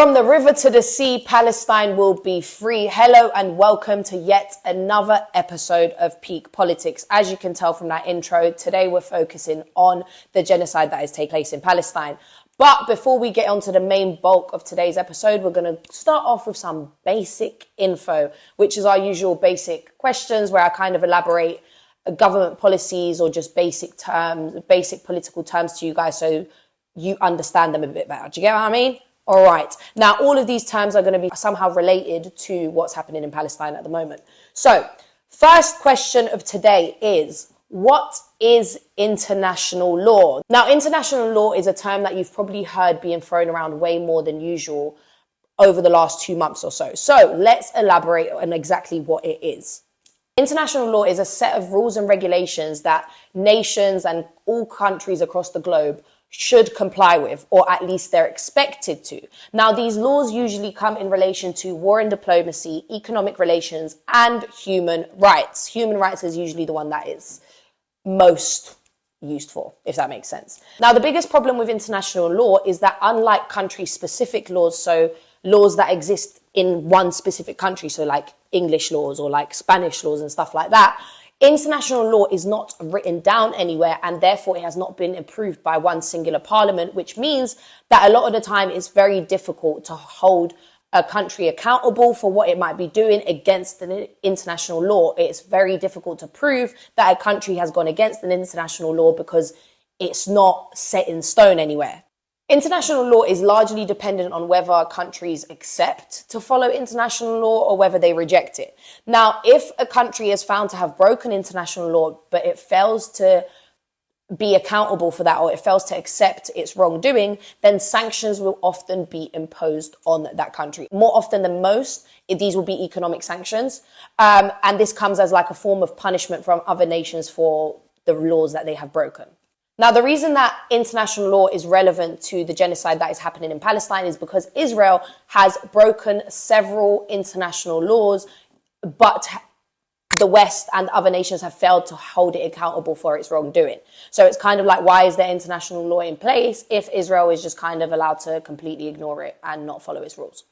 From the river to the sea, Palestine will be free. Hello and welcome to yet another episode of Peak Politics. As you can tell from that intro, today we're focusing on the genocide that is taking place in Palestine. But before we get on to the main bulk of today's episode, we're going to start off with some basic info, which is our usual basic questions where I kind of elaborate government policies or just basic terms, basic political terms to you guys so you understand them a bit better. Do you get what I mean? All right. Now, all of these terms are going to be somehow related to what's happening in Palestine at the moment. So, first question of today is, what is international law? Now, international law is a term that you've probably heard being thrown around way more than usual over the last 2 months or so. So, let's elaborate on exactly what it is. International law is a set of rules and regulations that nations and all countries across the globe should comply with, or at least they're expected to. Now, these laws usually come in relation to war and diplomacy, economic relations, and human rights. Human rights is usually the one that is most used for, if that makes sense. Now, the biggest problem with international law is that unlike country-specific laws, so laws that exist in one specific country, so like English laws or like Spanish laws and stuff like that, international law is not written down anywhere, and therefore it has not been approved by one singular parliament, which means that a lot of the time it's very difficult to hold a country accountable for what it might be doing against an international law. It's very difficult to prove that a country has gone against an international law because it's not set in stone anywhere. International law is largely dependent on whether countries accept to follow international law or whether they reject it. Now, if a country is found to have broken international law, but it fails to be accountable for that, or it fails to accept its wrongdoing, then sanctions will often be imposed on that country. More often than most, these will be economic sanctions. And this comes as like a form of punishment from other nations for the laws that they have broken. Now, the reason that international law is relevant to the genocide that is happening in Palestine is because Israel has broken several international laws, but the West and other nations have failed to hold it accountable for its wrongdoing. So it's kind of like, why is there international law in place if Israel is just kind of allowed to completely ignore it and not follow its rules?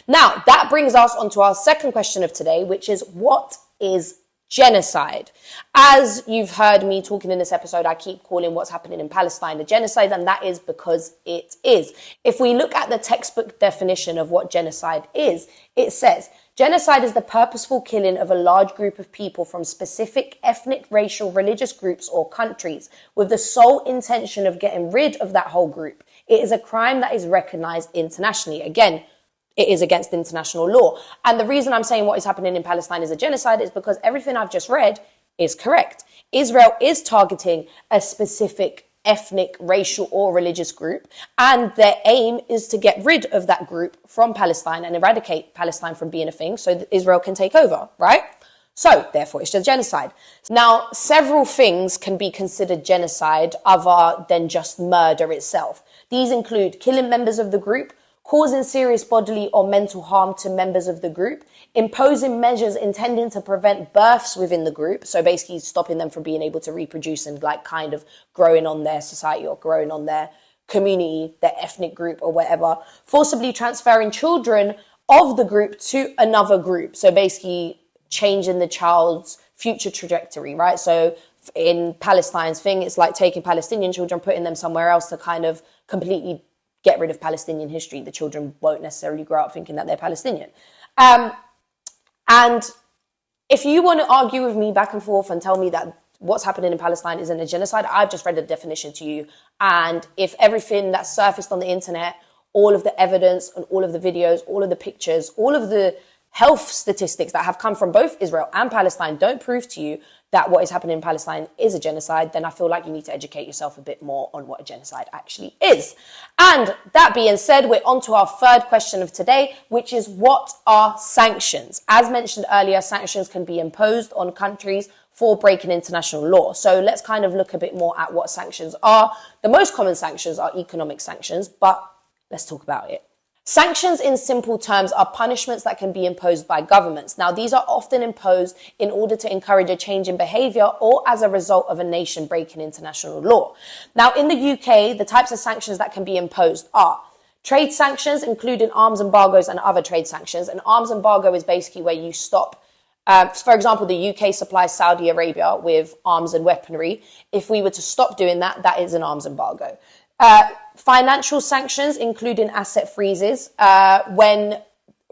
Now, that brings us on to our second question of today, which is, what is genocide? As you've heard me talking in this episode, I keep calling what's happening in Palestine a genocide, and that is because it is. If we look at the textbook definition of what genocide is, it says, genocide is the purposeful killing of a large group of people from specific ethnic, racial, religious groups or countries with the sole intention of getting rid of that whole group. It is a crime that is recognized internationally. Again, it is against international law. And the reason I'm saying what is happening in Palestine is a genocide is because everything I've just read is correct. Israel is targeting a specific ethnic, racial, or religious group, and their aim is to get rid of that group from Palestine and eradicate Palestine from being a thing so that Israel can take over, right? So, therefore, it's just genocide. Now, several things can be considered genocide other than just murder itself. These include killing members of the group, causing serious bodily or mental harm to members of the group, imposing measures intending to prevent births within the group, so basically stopping them from being able to reproduce and like kind of growing on their society or growing on their community, their ethnic group or whatever, forcibly transferring children of the group to another group, so basically changing the child's future trajectory, right? So in Palestine's thing, it's like taking Palestinian children, putting them somewhere else to kind of completely get rid of Palestinian history. The children won't necessarily grow up thinking that they're Palestinian. And if you want to argue with me back and forth and tell me that what's happening in Palestine isn't a genocide, I've just read the definition to you. And if everything that's surfaced on the internet, all of the evidence and all of the videos, all of the pictures, all of the health statistics that have come from both Israel and Palestine don't prove to you that what is happening in Palestine is a genocide, then I feel like you need to educate yourself a bit more on what a genocide actually is. And that being said, we're on to our third question of today, which is, what are sanctions? As mentioned earlier, sanctions can be imposed on countries for breaking international law. So let's kind of look a bit more at what sanctions are. The most common sanctions are economic sanctions, but let's talk about it. Sanctions, in simple terms, are punishments that can be imposed by governments. Now, these are often imposed in order to encourage a change in behavior or as a result of a nation breaking international law. Now, in the UK, the types of sanctions that can be imposed are Trade sanctions, including arms embargoes and other trade sanctions. An arms embargo is basically where you stop. For example, the UK supplies Saudi Arabia with arms and weaponry. If we were to stop doing that, that is an arms embargo. Financial sanctions, including asset freezes. When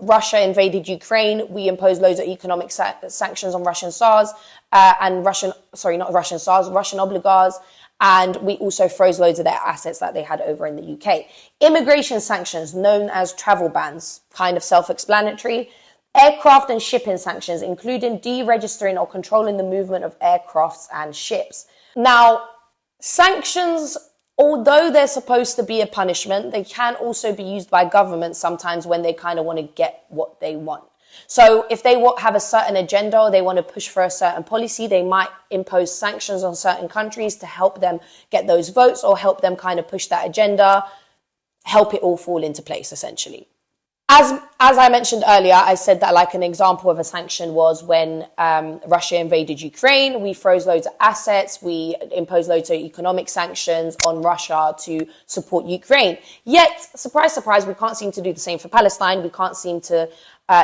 Russia invaded Ukraine, we imposed loads of economic sanctions on Russian SARS Russian obligors. And we also froze loads of their assets that they had over in the UK. Immigration sanctions, known as travel bans, kind of self-explanatory. Aircraft and shipping sanctions, including deregistering or controlling the movement of aircrafts and ships. Now, sanctions, although they're supposed to be a punishment, they can also be used by governments sometimes when they kind of want to get what they want. So if they have a certain agenda or they want to push for a certain policy, they might impose sanctions on certain countries to help them get those votes or help them kind of push that agenda, help it all fall into place, essentially. As I mentioned earlier, I said that like an example of a sanction was when Russia invaded Ukraine. We froze loads of assets. We imposed loads of economic sanctions on Russia to support Ukraine. Yet, surprise, surprise, we can't seem to do the same for Palestine. We can't seem to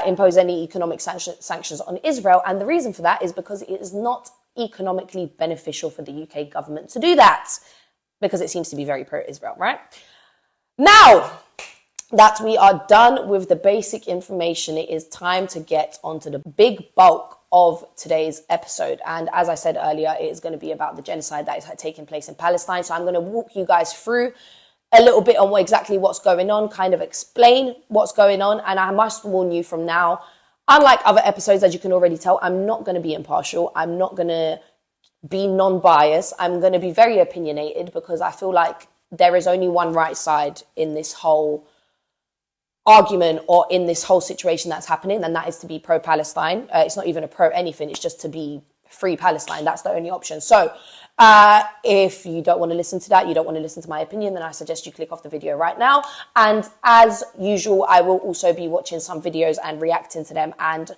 impose any economic sanctions on Israel. And the reason for that is because it is not economically beneficial for the UK government to do that, because it seems to be very pro-Israel, right? Now that we are done with the basic information, it is time to get onto the big bulk of today's episode. And as I said earlier, it is going to be about the genocide that is taking place in Palestine. So I'm going to walk you guys through a little bit on exactly what's going on, kind of explain what's going on. And I must warn you from now, unlike other episodes, as you can already tell, I'm not going to be impartial. I'm not going to be non-biased. I'm going to be very opinionated because I feel like there is only one right side in this whole argument or in this whole situation that's happening, and that is to be pro-Palestine. It's not even a pro-anything, it's just to be free Palestine. That's the only option. So if you don't want to listen to that, you don't want to listen to my opinion, then I suggest you click off the video right now. And as usual, I will also be watching some videos and reacting to them. And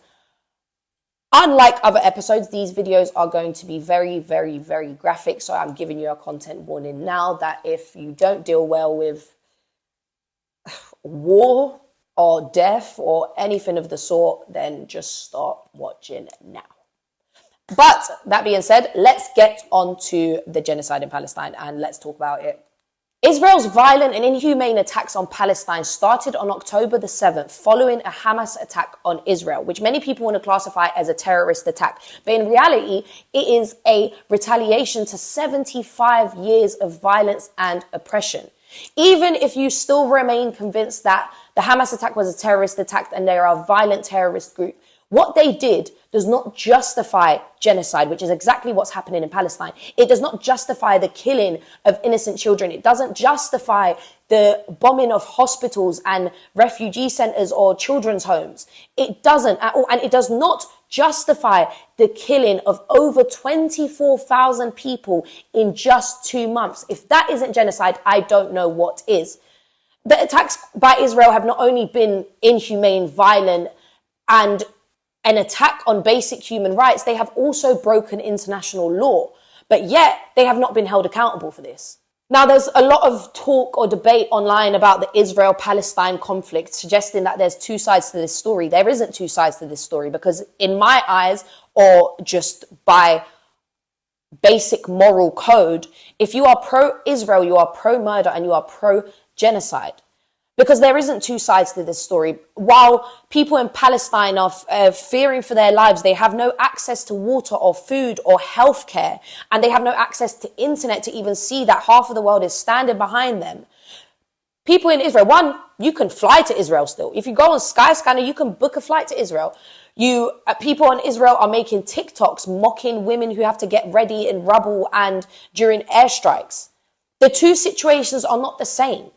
unlike other episodes, these videos are going to be very, very, very graphic. So I'm giving you a content warning now that if you don't deal well with war or death or anything of the sort, then just stop watching now. But that being said, let's get on to the genocide in Palestine and let's talk about it. Israel's violent and inhumane attacks on Palestine started on October the 7th following a Hamas attack on Israel, which many people want to classify as a terrorist attack. But in reality, it is a retaliation to 75 years of violence and oppression. Even if you still remain convinced that the Hamas attack was a terrorist attack and they are a violent terrorist group, what they did does not justify genocide, which is exactly what's happening in Palestine. It does not justify the killing of innocent children. It doesn't justify the bombing of hospitals and refugee centers or children's homes. It doesn't at all. And it does not justify the killing of over 24,000 people in just 2 months. If that isn't genocide, I don't know what is. The attacks by Israel have not only been inhumane, violent, and an attack on basic human rights, they have also broken international law. But yet, they have not been held accountable for this. Now, there's a lot of talk or debate online about the Israel-Palestine conflict, suggesting that there's two sides to this story. There isn't two sides to this story because in my eyes, or just by basic moral code, if you are pro-Israel, you are pro-murder and you are pro-genocide. Because there isn't two sides to this story. While people in Palestine are fearing for their lives, they have no access to water or food or healthcare, and they have no access to internet to even see that half of the world is standing behind them. People in Israel, one, you can fly to Israel still. If you go on Skyscanner, you can book a flight to Israel. People in Israel are making TikToks mocking women who have to get ready in rubble and during airstrikes. The two situations are not the same.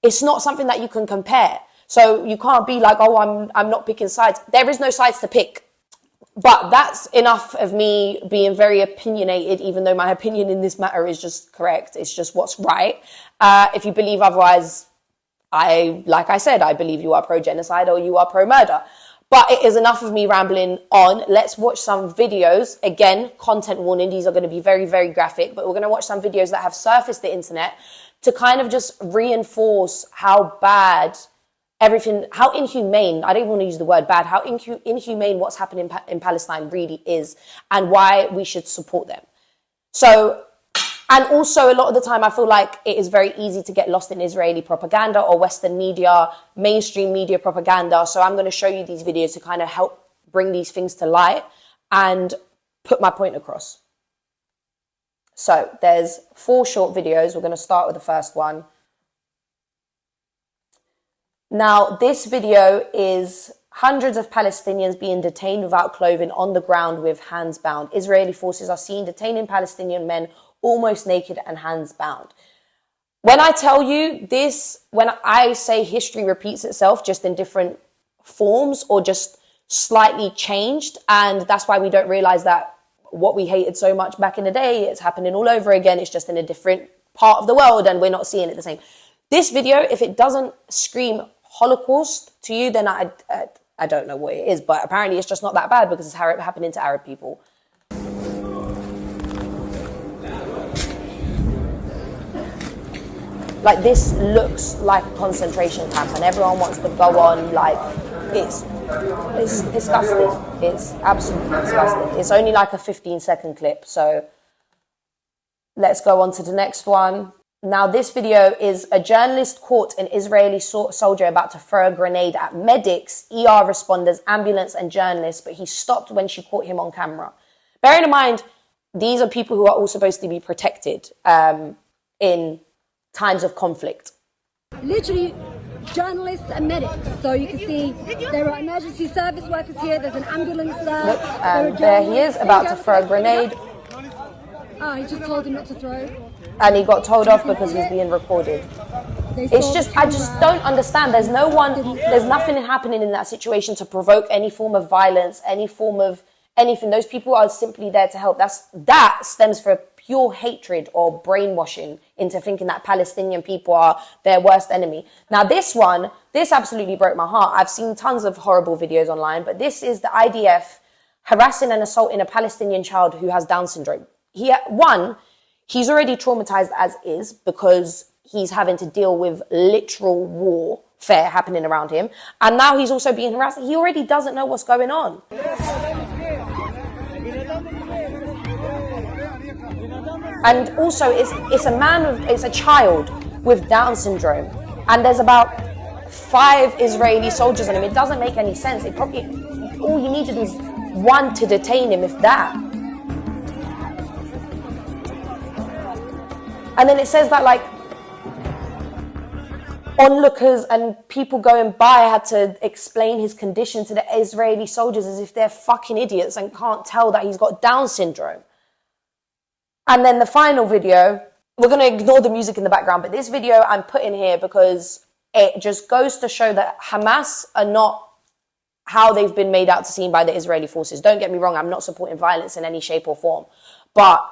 It's not something that you can compare. So you can't be like, oh, I'm not picking sides. There is no sides to pick. But that's enough of me being very opinionated, even though my opinion in this matter is just correct. It's just what's right. If you believe otherwise, like I said, I believe you are pro-genocide or you are pro-murder. But it is enough of me rambling on. Let's watch some videos. Again, content warning, these are going to be very, very graphic, but we're going to watch some videos that have surfaced the internet to kind of just reinforce how bad everything, how inhumane, I don't want to use the word bad, how inhumane what's happening in Palestine really is, and why we should support them. So, and also a lot of the time I feel like it is very easy to get lost in Israeli propaganda or Western media, mainstream media propaganda. So I'm going to show you these videos to kind of help bring these things to light and put my point across. So there's 4 short videos. We're going to start with the first one. Now, this video is hundreds of Palestinians being detained without clothing on the ground with hands bound. Israeli forces are seen detaining Palestinian men almost naked and hands bound. When I tell you this, when I say history repeats itself just in different forms or just slightly changed, and that's why we don't realize that what we hated so much back in the day, it's happening all over again. It's just in a different part of the world and we're not seeing it the same. This video, if it doesn't scream Holocaust to you, then I don't know what it is, but apparently it's just not that bad because it's happening to Arab people. Like, this looks like a concentration camp and everyone wants to go on like it's disgusting. It's absolutely disgusting. It's only like a 15-second clip, so let's go on to the next one. Now, this video is a journalist caught an Israeli soldier about to throw a grenade at medics, ER responders, ambulance and journalists, but he stopped when she caught him on camera. Bearing in mind, these are people who are all supposed to be protected in times of conflict. Literally, journalists and medics. So you can see there are emergency service workers here, there's an ambulance there. Look, there he is about to throw a grenade. He just told him not to throw. And he got told off because he's being recorded. It's just, I just don't understand. There's nothing happening in that situation to provoke any form of violence, any form of anything. Those people are simply there to help. That stems from pure hatred or brainwashing into thinking that Palestinian people are their worst enemy. Now, this absolutely broke my heart. I've seen tons of horrible videos online, but this is the IDF harassing and assaulting a Palestinian child who has Down syndrome. He's already traumatized as is because he's having to deal with literal warfare happening around him. And now he's also being harassed. He already doesn't know what's going on. And also it's a child with Down syndrome. And there's about 5 Israeli soldiers on him. It doesn't make any sense. All you need to do is 1 to detain him, if that. And then it says that, like, onlookers and people going by had to explain his condition to the Israeli soldiers as if they're fucking idiots and can't tell that he's got Down syndrome. And then the final video, we're going to ignore the music in the background, but this video I'm putting here because it just goes to show that Hamas are not how they've been made out to seem by the Israeli forces. Don't get me wrong, I'm not supporting violence in any shape or form. But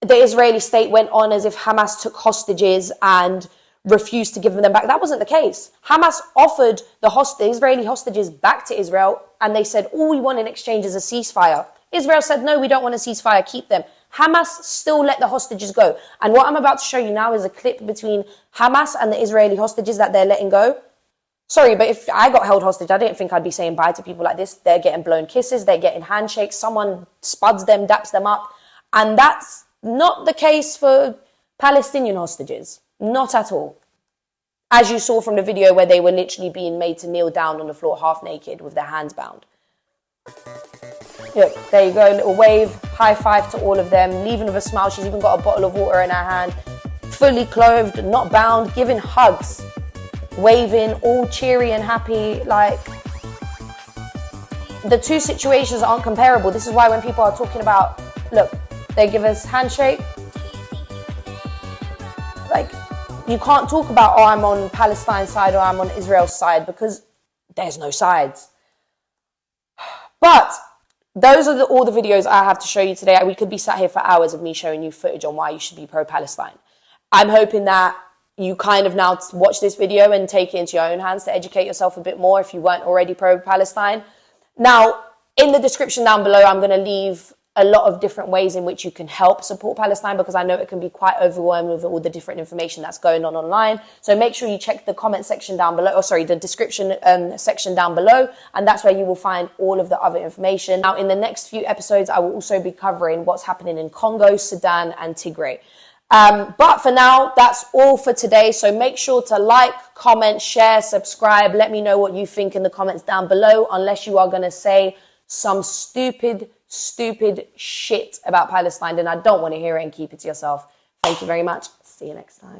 the Israeli state went on as if Hamas took hostages and refused to give them back. That wasn't the case. Hamas offered the Israeli hostages back to Israel, and they said, all we want in exchange is a ceasefire. Israel said, no, we don't want a ceasefire, keep them. Hamas still let the hostages go. And what I'm about to show you now is a clip between Hamas and the Israeli hostages that they're letting go. Sorry, but if I got held hostage, I didn't think I'd be saying bye to people like this. They're getting blown kisses, they're getting handshakes, someone spuds them, daps them up. And that's not the case for Palestinian hostages. Not at all. As you saw from the video where they were literally being made to kneel down on the floor half naked with their hands bound. Look, there you go, a little wave, high five to all of them, leaving with a smile. She's even got a bottle of water in her hand, fully clothed, not bound, giving hugs, waving, all cheery and happy. Like, the two situations aren't comparable. This is why when people are talking about, look, they give us handshake, like, you can't talk about, oh, I'm on Palestine's side or I'm on Israel's side, because there's no sides. But those are all the videos I have to show you today. We could be sat here for hours of me showing you footage on why you should be pro-Palestine. I'm hoping that you kind of now watch this video and take it into your own hands to educate yourself a bit more if you weren't already pro-Palestine. Now, in the description down below, I'm going to leave a lot of different ways in which you can help support Palestine, because I know it can be quite overwhelming with all the different information that's going on online. So make sure you check the comment section down below, the description section down below, and that's where you will find all of the other information. Now, in the next few episodes, I will also be covering what's happening in Congo, Sudan, and Tigray. But for now, that's all for today. So make sure to like, comment, share, subscribe. Let me know what you think in the comments down below, unless you are going to say some stupid shit about Palestine. And I don't want to hear it, and keep it to yourself. Thank you very much. See you next time.